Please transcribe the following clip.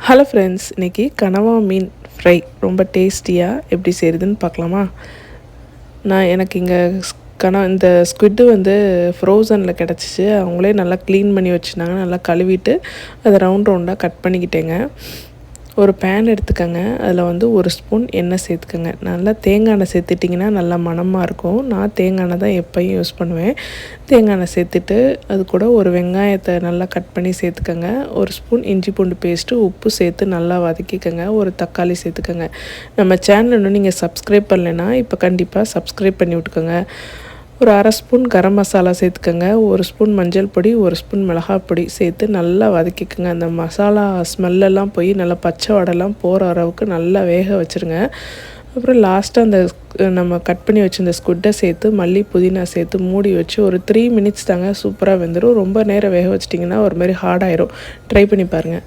Hello friends, இன்றைக்கி கனவா மீன் fry ரொம்ப டேஸ்டியாக எப்படி செய்கிறதுன்னு பார்க்கலாமா? எனக்கு இங்கே இந்த ஸ்குவிட்டு ஃப்ரோசனில் கிடச்சிச்சு. அவங்களே நல்லா க்ளீன் பண்ணி வச்சுருந்தாங்க. நல்லா கழுவிட்டு அதை ரவுண்டாக கட் பண்ணிக்கிட்டேங்க. ஒரு பேன் எடுத்துக்கோங்க. அதில் ஒரு ஸ்பூன் எண்ணெய் சேர்த்துக்கோங்க. நல்லா தேங்காய் எண்ணெய் சேர்த்துட்டிங்கன்னா நல்லா மணமாக இருக்கும். நான் தேங்காய் எண்ணெய் தான் எப்போயும் யூஸ் பண்ணுவேன். தேங்காய் எண்ணெய் சேர்த்துட்டு அது கூட ஒரு வெங்காயத்தை நல்லா கட் பண்ணி சேர்த்துக்கோங்க. ஒரு ஸ்பூன் இஞ்சி பூண்டு பேஸ்ட்டு, உப்பு சேர்த்து நல்லா வதக்கிக்கோங்க. ஒரு தக்காளி சேர்த்துக்கோங்க. நம்ம சேனல் இன்னும் நீங்கள் சப்ஸ்கிரைப் பண்ணலைன்னா இப்போ கண்டிப்பாக சப்ஸ்கிரைப் பண்ணி விட்டுக்கோங்க. ஒரு அரை ஸ்பூன் கரம் மசாலா சேர்த்துக்கோங்க. ஒரு ஸ்பூன் மஞ்சள் பொடி, ஒரு ஸ்பூன் மிளகாய் பொடி சேர்த்து நல்லா வதக்கிக்கோங்க. அந்த மசாலா ஸ்மெல்லெல்லாம் போய் நல்லா பச்சை வடைலாம் போகிற அளவுக்கு நல்லா வேக வச்சுருங்க. அப்புறம் லாஸ்ட்டாக நம்ம கட் பண்ணி வச்சுருந்த ஸ்குட்டை சேர்த்து மல்லி புதினா சேர்த்து மூடி வச்சு ஒரு 3 மினிட்ஸ் தாங்க, சூப்பராக வெந்துடும். ரொம்ப நேரம் வேக வச்சிட்டிங்கன்னா ஒரு மாதிரி ஹார்டாயிரும். ட்ரை பண்ணி பாருங்கள்.